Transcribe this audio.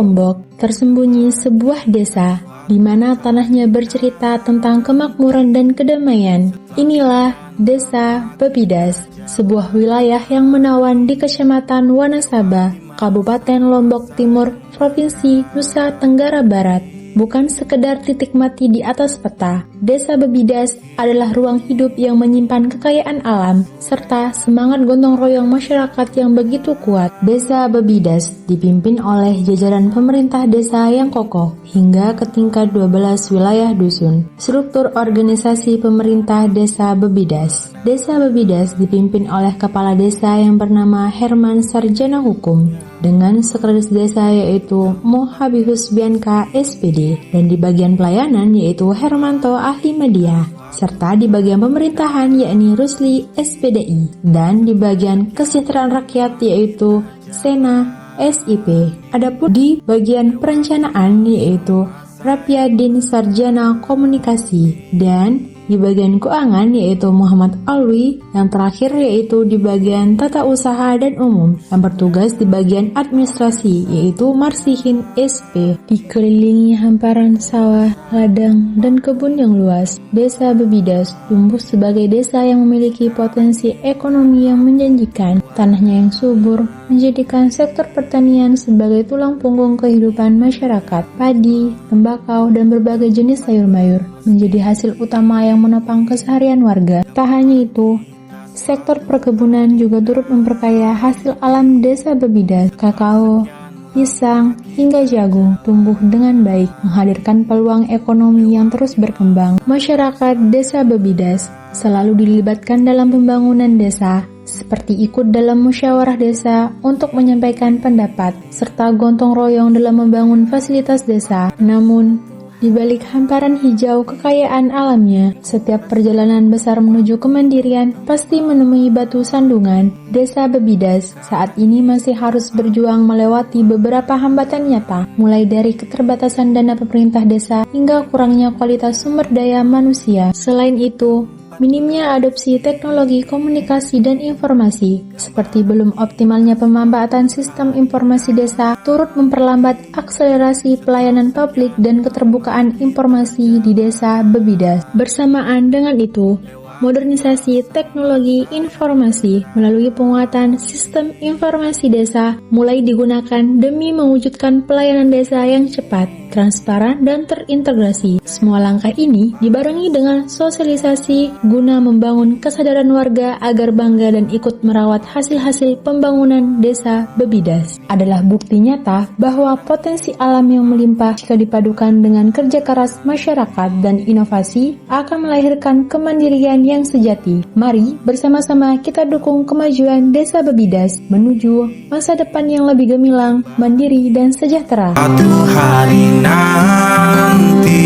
Lombok tersembunyi sebuah desa di mana tanahnya bercerita tentang kemakmuran dan kedamaian. Inilah Desa Bebidas, sebuah wilayah yang menawan di Kecamatan Wanasaba, Kabupaten Lombok Timur, Provinsi Nusa Tenggara Barat. Bukan sekedar titik mati di atas peta, Desa Bebidas adalah ruang hidup yang menyimpan kekayaan alam, serta semangat gotong royong masyarakat yang begitu kuat. Desa Bebidas dipimpin oleh jajaran pemerintah desa yang kokoh, hingga ke tingkat 12 wilayah dusun. Struktur organisasi pemerintah Desa Bebidas. Desa Bebidas dipimpin oleh kepala desa yang bernama Herman Sarjana Hukum, dengan sekretaris desa yaitu Mohabihus Bianca SPD, dan di bagian pelayanan yaitu Hermanto Ahli Media, serta di bagian pemerintahan yakni Rusli SPDI, dan di bagian kesejahteraan rakyat yaitu Sena SIP. Adapun di bagian perencanaan yaitu Rapiadin Sarjana Komunikasi, dan di bagian keuangan yaitu Muhammad Alwi, yang terakhir yaitu di bagian tata usaha dan umum yang bertugas di bagian administrasi yaitu Marsihin SP. Dikelilingi hamparan sawah, ladang, dan kebun yang luas, Desa Bebidas tumbuh sebagai desa yang memiliki potensi ekonomi yang menjanjikan. Tanahnya yang subur menjadikan sektor pertanian sebagai tulang punggung kehidupan masyarakat. Padi, tembakau, dan berbagai jenis sayur mayur menjadi hasil utama yang menopang keseharian warga. Tak hanya itu, sektor perkebunan juga turut memperkaya hasil alam Desa Bebidas. Kakao, pisang, hingga jagung tumbuh dengan baik, menghadirkan peluang ekonomi yang terus berkembang. Masyarakat Desa Bebidas selalu dilibatkan dalam pembangunan desa, seperti ikut dalam musyawarah desa untuk menyampaikan pendapat, serta gotong royong dalam membangun fasilitas desa. Namun, di balik hamparan hijau kekayaan alamnya, setiap perjalanan besar menuju kemandirian pasti menemui batu sandungan. Desa Bebidas saat ini masih harus berjuang melewati beberapa hambatan nyata, mulai dari keterbatasan dana pemerintah desa hingga kurangnya kualitas sumber daya manusia. Selain itu, minimnya adopsi teknologi komunikasi dan informasi, seperti belum optimalnya pemanfaatan sistem informasi desa, turut memperlambat akselerasi pelayanan publik dan keterbukaan informasi di Desa Bebidas. Bersamaan dengan itu, modernisasi teknologi informasi melalui penguatan sistem informasi desa mulai digunakan demi mewujudkan pelayanan desa yang cepat, transparan, dan terintegrasi. Semua langkah ini dibarengi dengan sosialisasi guna membangun kesadaran warga agar bangga dan ikut merawat hasil-hasil pembangunan Desa Bebidas. Adalah bukti nyata bahwa potensi alam yang melimpah jika dipadukan dengan kerja keras masyarakat dan inovasi akan melahirkan kemandirian yang sejati. Mari bersama-sama kita dukung kemajuan Desa Bebidas menuju masa depan yang lebih gemilang, mandiri, dan sejahtera. Suatu hari nanti